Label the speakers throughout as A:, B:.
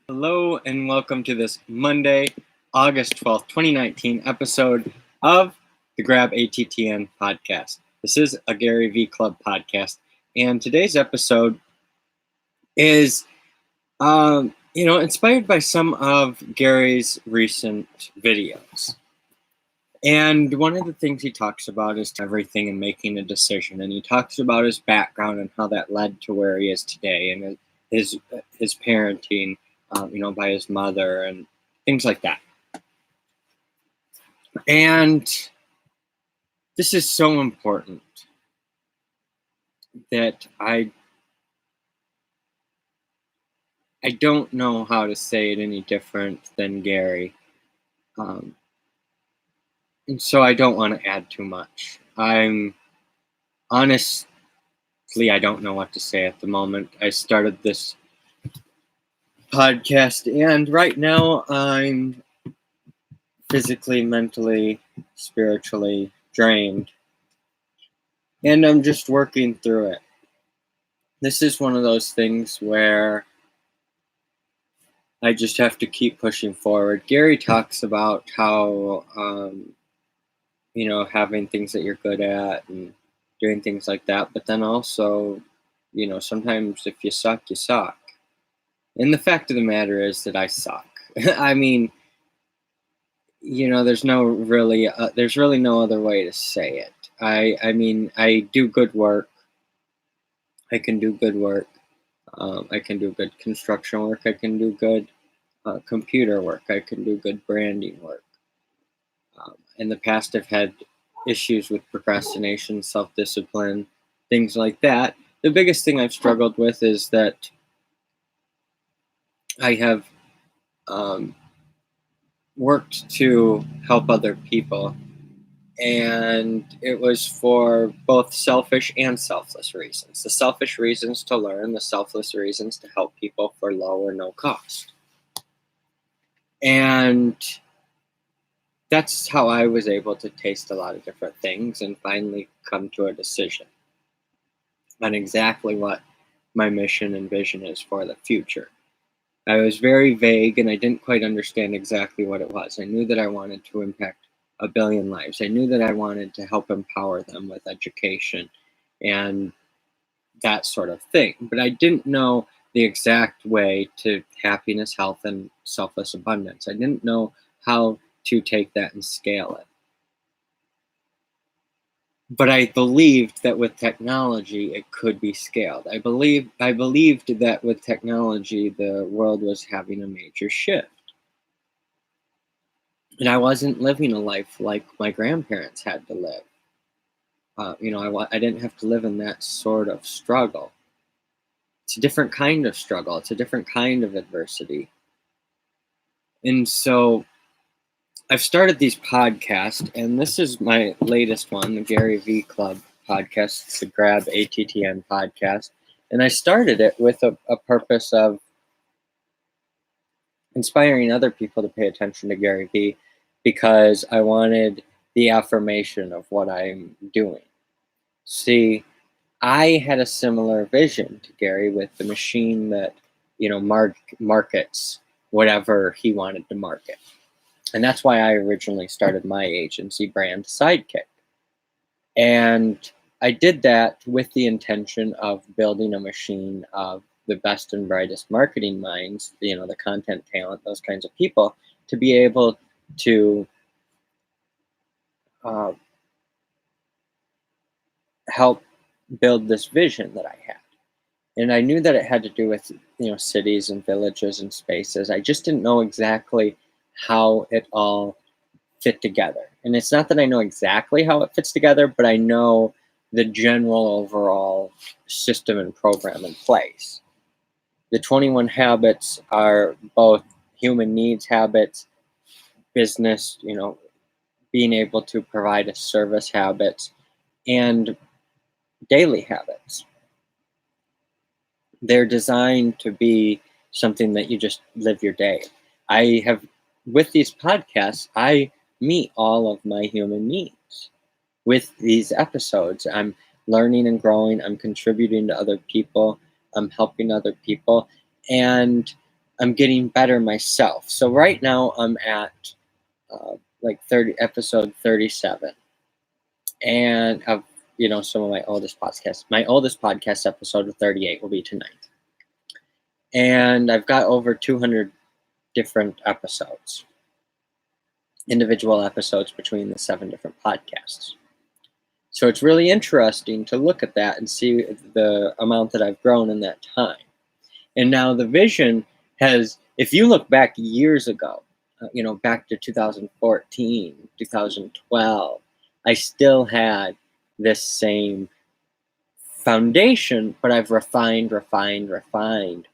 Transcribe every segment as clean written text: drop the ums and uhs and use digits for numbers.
A: Hello and welcome to this Monday, August 12th, 2019 episode of the Grab Attn podcast. This is a Gary V Club podcast, and today's episode is, inspired by some of Gary's recent videos. And one of the things he talks about is everything and making a decision, and he talks about his background and how that led to where he is today, and his parenting. By his mother and things like that. And this is so important that I don't know how to say it any different than Gary. And so I don't want to add too much. Honestly, I don't know what to say at the moment. I started this podcast, and right now I'm physically, mentally, spiritually drained, and I'm just working through it. This is one of those things where I just have to keep pushing forward. Gary talks about how, having things that you're good at and doing things like that, but then also, sometimes if you suck, you suck. And the fact of the matter is that I suck. I mean, there's really no other way to say it. I do good work. I can do good work. I can do good construction work. I can do good computer work. I can do good branding work. In the past, I've had issues with procrastination, self-discipline, things like that. The biggest thing I've struggled with is that I have worked to help other people, and it was for both selfish and selfless reasons. The selfish reasons to learn, the selfless reasons to help people for low or no cost. And that's how I was able to taste a lot of different things and finally come to a decision on exactly what my mission and vision is for the future. I was very vague and I didn't quite understand exactly what it was. I knew that I wanted to impact 1 billion lives. I knew that I wanted to help empower them with education and that sort of thing. But I didn't know the exact way to happiness, health, and selfless abundance. I didn't know how to take that and scale it. But I believed that with technology, it could be scaled. I believed that with technology, the world was having a major shift. And I wasn't living a life like my grandparents had to live. I didn't have to live in that sort of struggle. It's a different kind of struggle. It's a different kind of adversity. And so I've started these podcasts, and this is my latest one, the Gary V Club podcast. It's the Grab Attn podcast. And I started it with a purpose of inspiring other people to pay attention to Gary V, because I wanted the affirmation of what I'm doing. See, I had a similar vision to Gary with the machine that, markets whatever he wanted to market. And that's why I originally started my agency, Brand Sidekick. And I did that with the intention of building a machine of the best and brightest marketing minds, the content talent, those kinds of people, to be able to help build this vision that I had. And I knew that it had to do with, cities and villages and spaces. I just didn't know exactly how it all fit together. And it's not that I know exactly how it fits together, but I know the general overall system and program in place. The 21 habits are both human needs habits, business, being able to provide a service habits, and daily habits. They're designed to be something that you just live your day. With these podcasts, I meet all of my human needs. With these episodes, I'm learning and growing. I'm contributing to other people. I'm helping other people. And I'm getting better myself. So right now I'm at like episode 37, and of some of my oldest podcasts. My oldest podcast episode of 38 will be tonight, and I've got over 200 different episodes, individual episodes between the 7 different podcasts. So it's really interesting to look at that and see the amount that I've grown in that time. And now the vision has, if you look back years ago, back to 2014, 2012, I still had this same foundation, but I've refined,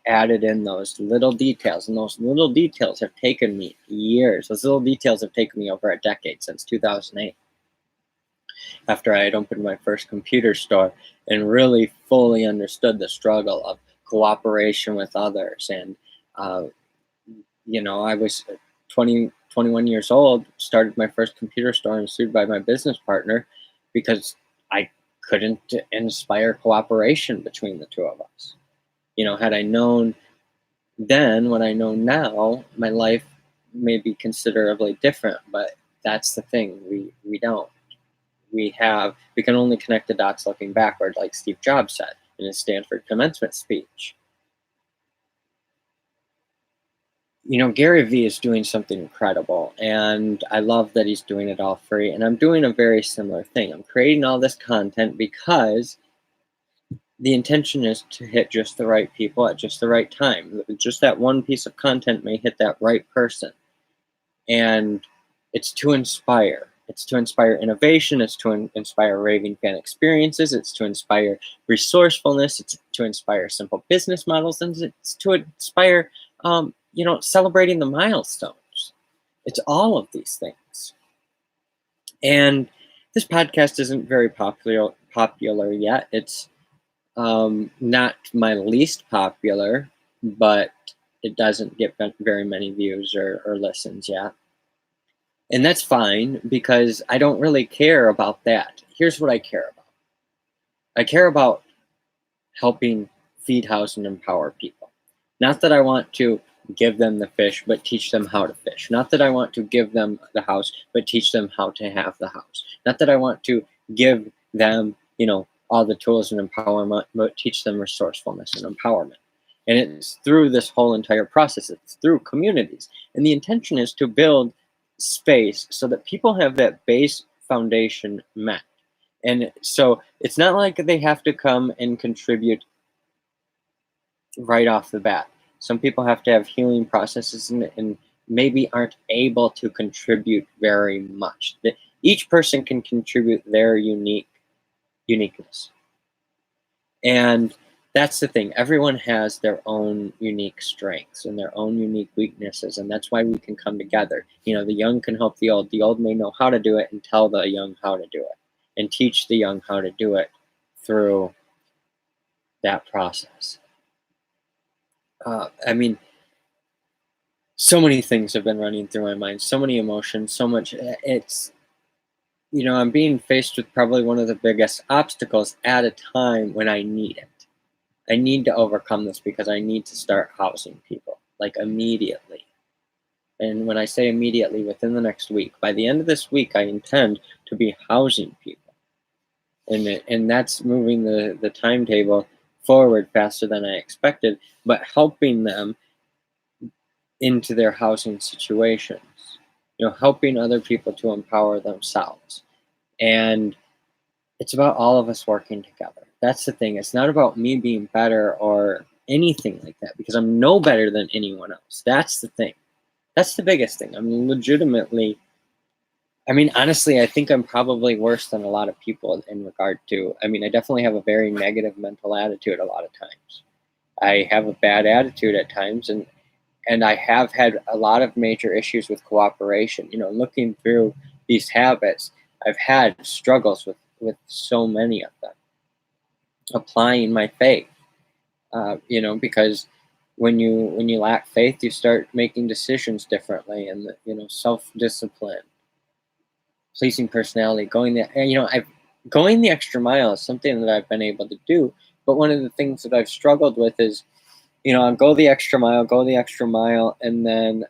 A: added in those little details. And those little details have taken me years. Those little details have taken me over a decade, since 2008. After I had opened my first computer store and really fully understood the struggle of cooperation with others. And, I was 21 years old, started my first computer store and sued by my business partner because I couldn't inspire cooperation between the two of us. Had I known then what I know now, my life may be considerably different, but that's the thing. We don't. We can only connect the dots looking backward, like Steve Jobs said in his Stanford commencement speech. Gary Vee is doing something incredible, and I love that he's doing it all free, and I'm doing a very similar thing. I'm creating all this content because the intention is to hit just the right people at just the right time. Just that one piece of content may hit that right person, and it's to inspire. It's to inspire innovation. It's to inspire raving fan experiences. It's to inspire resourcefulness. It's to inspire simple business models. And it's to inspire, celebrating the milestones. It's all of these things. And this podcast isn't very popular yet. It's not my least popular, but it doesn't get very many views or listens yet. And that's fine, because I don't really care about that. Here's what I care about. I care about helping feed, house, and empower people. Not that I want to give them the fish, but teach them how to fish. Not that I want to give them the house, but teach them how to have the house. Not that I want to give them, all the tools and empowerment, but teach them resourcefulness and empowerment. And it's through this whole entire process. It's through communities. And the intention is to build space so that people have that base foundation met. And so it's not like they have to come and contribute right off the bat. Some people have to have healing processes and maybe aren't able to contribute very much. Each person can contribute their uniqueness. And that's the thing. Everyone has their own unique strengths and their own unique weaknesses, and that's why we can come together. The young can help the old. The old may know how to do it and tell the young how to do it, and teach the young how to do it through that process. So many things have been running through my mind, so many emotions, so much. I'm being faced with probably one of the biggest obstacles at a time when I need it. I need to overcome this because I need to start housing people, like immediately. And when I say immediately, within the next week, by the end of this week, I intend to be housing people. And that's moving the timetable forward faster than I expected, but helping them into their housing situations, helping other people to empower themselves. And it's about all of us working together. That's the thing. It's not about me being better or anything like that, because I'm no better than anyone else. That's the thing. That's the biggest thing. I'm legitimately, honestly, I think I'm probably worse than a lot of people in regard to, I definitely have a very negative mental attitude a lot of times. I have a bad attitude at times, and I have had a lot of major issues with cooperation. Looking through these habits, I've had struggles with so many of them. Applying my faith, because when you lack faith, you start making decisions differently, and self-discipline, pleasing personality, going the extra mile is something that I've been able to do. But one of the things that I've struggled with is, I'll go the extra mile, and then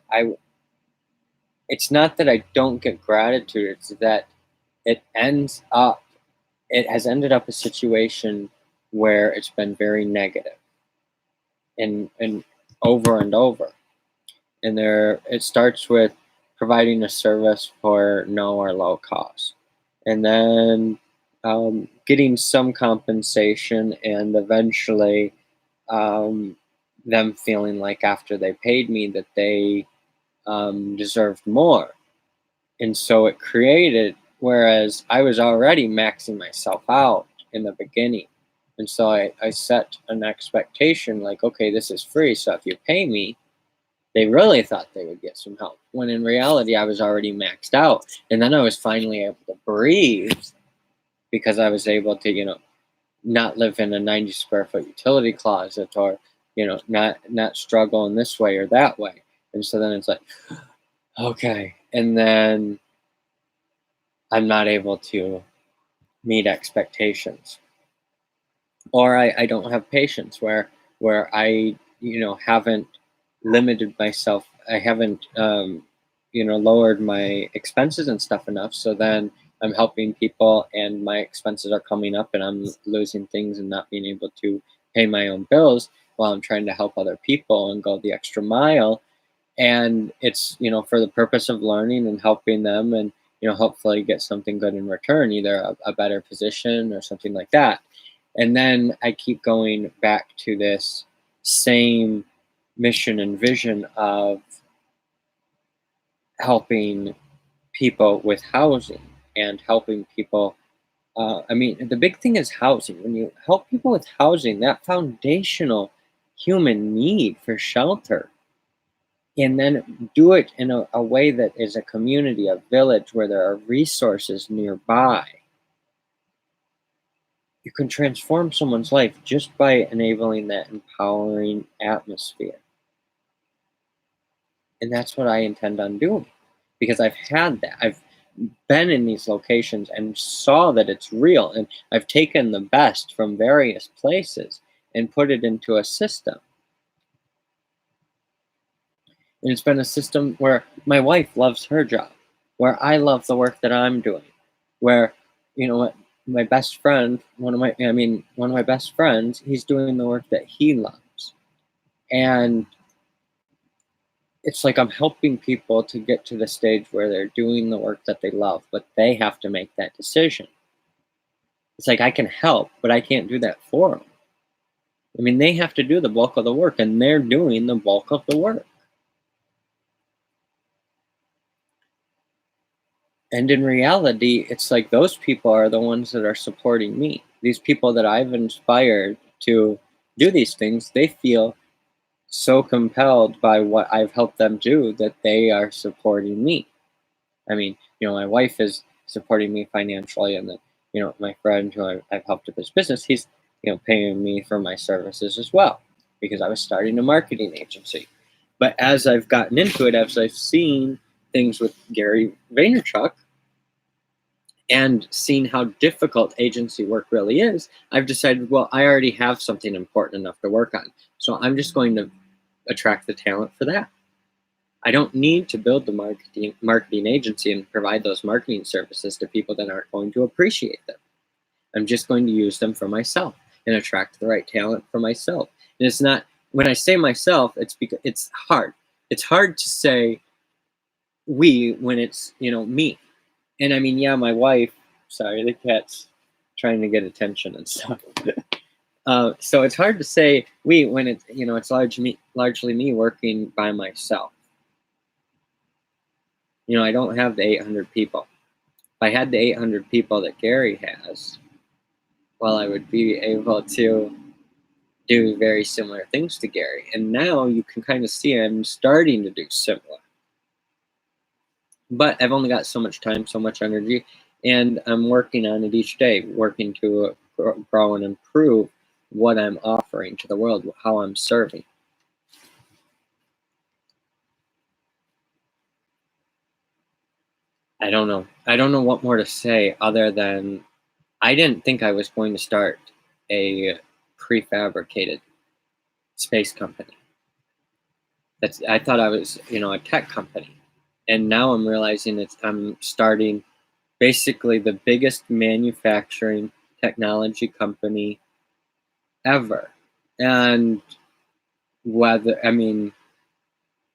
A: it's not that I don't get gratitude, it's that it ends up, it has ended up a situation where it's been very negative and over and over. And it starts with providing a service for no or low cost, and then getting some compensation, and eventually um, them feeling like after they paid me that they deserved more. And so it created, whereas I was already maxing myself out in the beginning. And so I set an expectation like, okay, this is free. So if you pay me, they really thought they would get some help. When in reality, I was already maxed out. And then I was finally able to breathe because I was able to, not live in a 90 square foot utility closet, or, not struggle in this way or that way. And so then it's like, okay. And then I'm not able to meet expectations, or I don't have patience, where I haven't limited myself, I haven't lowered my expenses and stuff enough, so then I'm helping people and my expenses are coming up, and I'm losing things and not being able to pay my own bills while I'm trying to help other people and go the extra mile. And it's for the purpose of learning and helping them, and hopefully get something good in return, either a better position or something like that. And then I keep going back to this same mission and vision of helping people with housing and helping people. I mean, the big thing is housing. When you help people with housing, that foundational human need for shelter, and then do it in a way that is a community, a village where there are resources nearby, you can transform someone's life just by enabling that empowering atmosphere. And that's what I intend on doing, because I've had that. I've been in these locations and saw that it's real. And I've taken the best from various places and put it into a system. And it's been a system where my wife loves her job, where I love the work that I'm doing, where, what, my best friend, one of my best friends, he's doing the work that he loves. And it's like I'm helping people to get to the stage where they're doing the work that they love, but they have to make that decision. It's like I can help, but I can't do that for them. I mean, they have to do the bulk of the work, and they're doing the bulk of the work. And in reality, it's like those people are the ones that are supporting me. These people that I've inspired to do these things, they feel so compelled by what I've helped them do that they are supporting me. I mean, my wife is supporting me financially, and then, my friend who I've helped with his business, he's, paying me for my services as well, because I was starting a marketing agency. But as I've gotten into it, as I've seen things with Gary Vaynerchuk and seen how difficult agency work really is, I've decided, well, I already have something important enough to work on. So I'm just going to attract the talent for that. I don't need to build the marketing agency and provide those marketing services to people that aren't going to appreciate them. I'm just going to use them for myself and attract the right talent for myself. And it's not, when I say myself, it's because it's hard. It's hard to say we when it's, me. And I mean, yeah, my wife, sorry, the cat's trying to get attention and stuff. So it's hard to say we when it's, it's largely me working by myself. I don't have the 800 people. If I had the 800 people that Gary has, well, I would be able to do very similar things to Gary. And now you can kind of see I'm starting to do similar. But I've only got so much time, so much energy, and I'm working on it each day, working to grow and improve what I'm offering to the world, how I'm serving. I don't know. I don't know what more to say other than I didn't think I was going to start a prefabricated space company. I thought I was, a tech company. And now I'm realizing I'm starting basically the biggest manufacturing technology company ever. And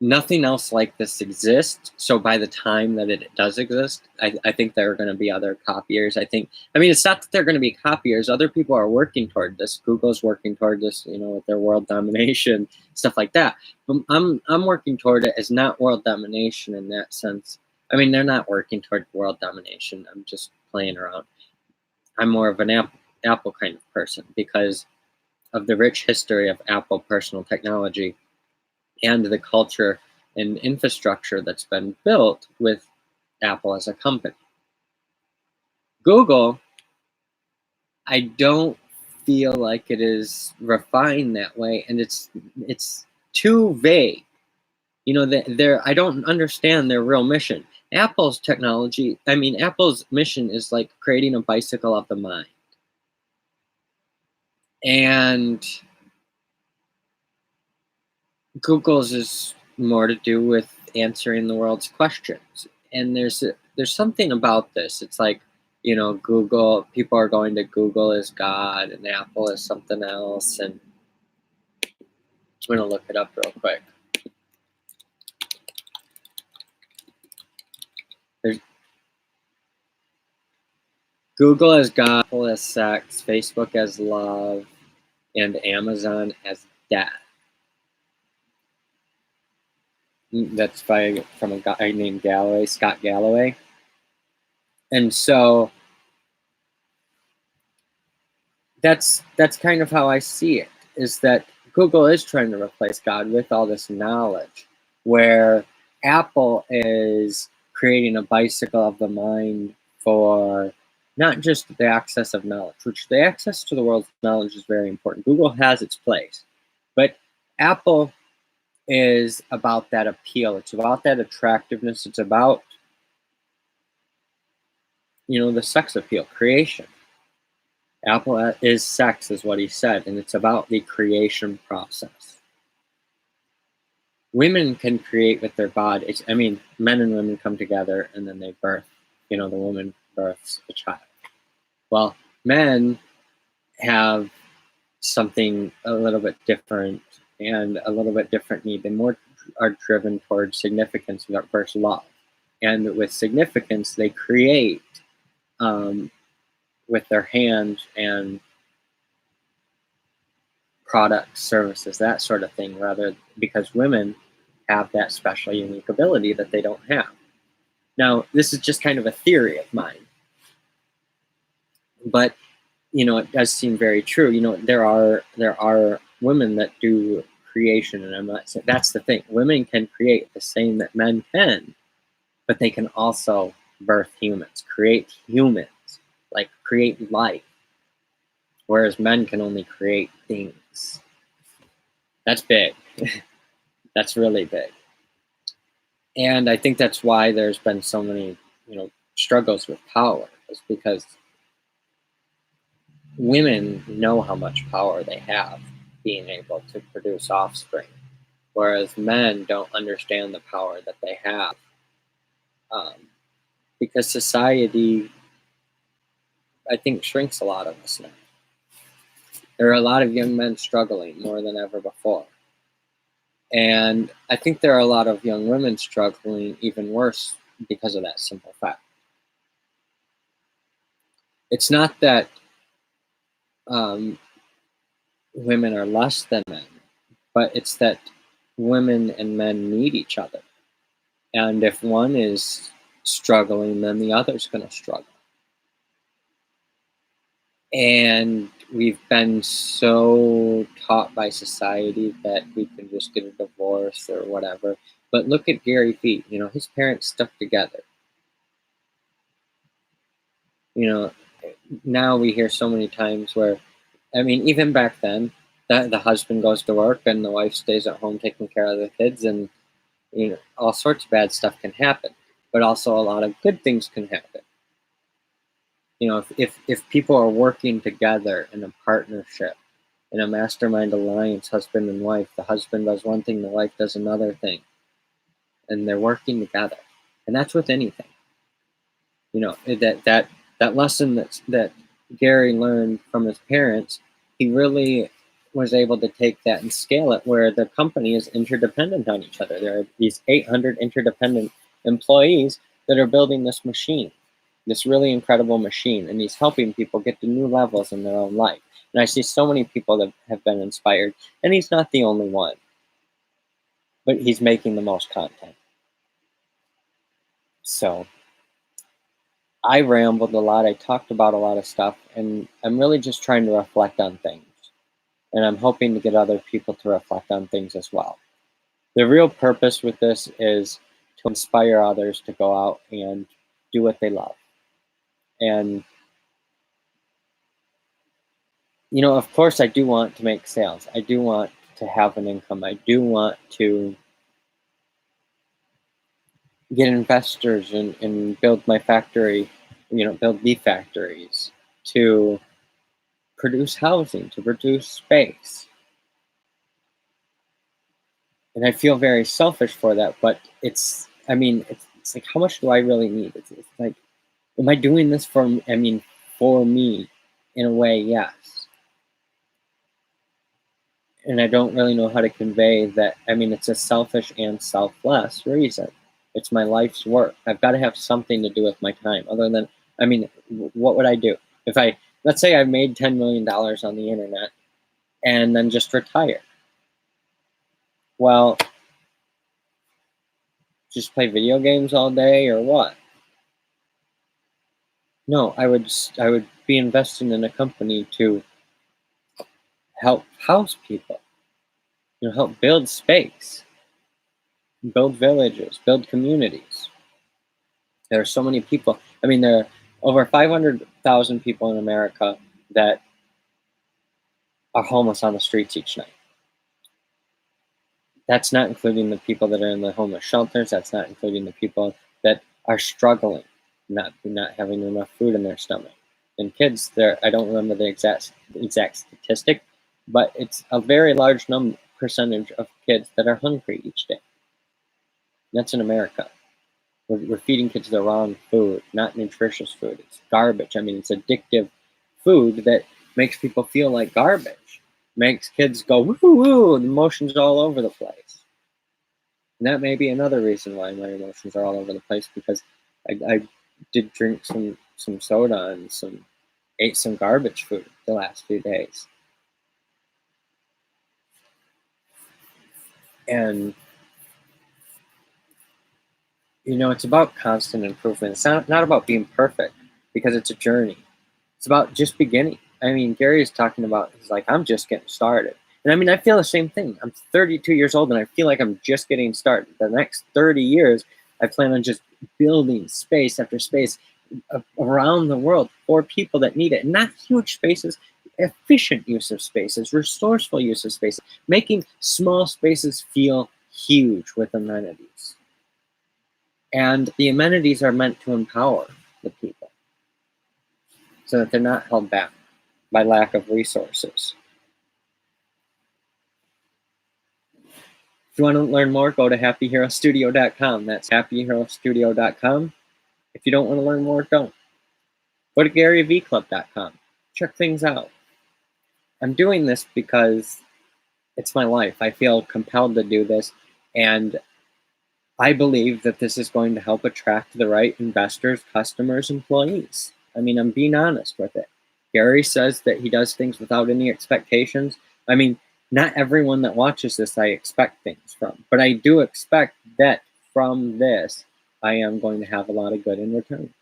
A: nothing else like this exists. So by the time that it does exist, I think there are going to be other copiers. It's not that they're going to be copiers. Other people are working toward this. Google's working toward this, with their world domination, stuff like that. But I'm working toward it as not world domination in that sense. They're not working toward world domination. I'm just playing around. I'm more of an Apple kind of person because of the rich history of Apple personal technology and the culture and infrastructure that's been built with Apple as a company. Google, I don't feel like it is refined that way, and it's too vague. I don't understand their real mission. Apple's mission is like creating a bicycle of the mind. And Google's is more to do with answering the world's questions. And there's something about this. It's like, Google, people are going to Google as God and Apple as something else. And I'm going to look it up real quick. There's Google as God, Apple as sex, Facebook as love, and Amazon as death. That's from a guy named Scott Galloway. And so that's kind of how I see it, is that Google is trying to replace God with all this knowledge, where Apple is creating a bicycle of the mind for not just the access of knowledge, which the access to the world's knowledge is very important. Google has its place, but Apple is about that appeal. It's about that attractiveness. It's about, the sex appeal, creation. Apple is sex, is what he said, and it's about the creation process. Women can create with their bodies. Men and women come together and then they birth. The woman births a child. Well, men have something a little bit different and a little bit different need. They more are driven towards significance versus love. And with significance, they create with their hands and products, services, that sort of thing, rather, because women have that special, unique ability that they don't have. Now, this is just kind of a theory of mine, but it does seem very true. There are women that do creation, and I'm not saying that's the thing. Women can create the same that men can, but they can also birth humans, create humans, like create life, whereas men can only create things. That's big. That's really big. And I think that's why there's been so many, struggles with power, is because women know how much power they have being able to produce offspring, whereas men don't understand the power that they have. Because society, I think, shrinks a lot of us now. There are a lot of young men struggling more than ever before. And I think there are a lot of young women struggling even worse because of that simple fact. It's not that women are less than men, but it's that women and men need each other. And if one is struggling, then the other's going to struggle. And we've been so taught by society that we can just get a divorce or whatever. But look at Gary Vee. His parents stuck together. Now we hear so many times where, even back then, the husband goes to work and the wife stays at home taking care of the kids, and all sorts of bad stuff can happen. But also a lot of good things can happen. If people are working together in a partnership in a mastermind alliance, husband and wife. The husband does one thing, the wife does another thing, and they're working together. And that's with anything. You know, that lesson that Gary learned from his parents, he really was able to take that and scale it where the company is interdependent on each other. There are these 800 interdependent employees that are building this machine, this really incredible machine, and he's helping people get to new levels in their own life. And I see so many people that have been inspired, and he's not the only one, but he's making the most content. So I rambled a lot. I talked about a lot of stuff, and I'm really just trying to reflect on things. And I'm hoping to get other people to reflect on things as well. The real purpose with this is to inspire others to go out and do what they love. And, you know, of course, I do want to make sales. I do want to have an income. I do want to get investors and build my factory, you know, build the factories to produce housing, to produce space. And I feel very selfish for that, but it's like, how much do I really need? It's like, am I doing this for me in a way? Yes. And I don't really know how to convey that. It's a selfish and selfless reason. It's my life's work. I've got to have something to do with my time other than, what would I do if let's say I made $10 million on the internet and then just retire? Well, just play video games all day or what? No, I would be investing in a company to help house people, help build space, build villages, build communities. There are so many people. There are over 500,000 people in America that are homeless on the streets each night. That's not including the people that are in the homeless shelters. That's not including the people that are struggling, not having enough food in their stomach. And kids, I don't remember the exact statistic, but it's a very large percentage of kids that are hungry each day. That's in America. We're feeding kids the wrong food, not nutritious food. It's garbage. It's addictive food that makes people feel like garbage. Makes kids go woo woo, and emotions all over the place. And that may be another reason why my emotions are all over the place, because I did drink some soda and ate some garbage food the last few days. And it's about constant improvement. It's not about being perfect, because it's a journey. It's about just beginning. Gary is talking about, he's like, I'm just getting started. And I feel the same thing. I'm 32 years old and I feel like I'm just getting started. The next 30 years, I plan on just building space after space around the world for people that need it. Not huge spaces, efficient use of spaces, resourceful use of spaces, making small spaces feel huge with amenities. And the amenities are meant to empower the people so that they're not held back by lack of resources. If you want to learn more, go to happyherostudio.com. That's happyherostudio.com. If you don't want to learn more, don't. Go to garyvclub.com. Check things out. I'm doing this because it's my life. I feel compelled to do this, and I believe that this is going to help attract the right investors, customers, employees. I'm being honest with it. Gary says that he does things without any expectations. Not everyone that watches this I expect things from, but I do expect that from this, I am going to have a lot of good in return.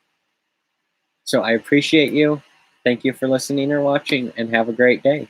A: So I appreciate you. Thank you for listening or watching, and have a great day.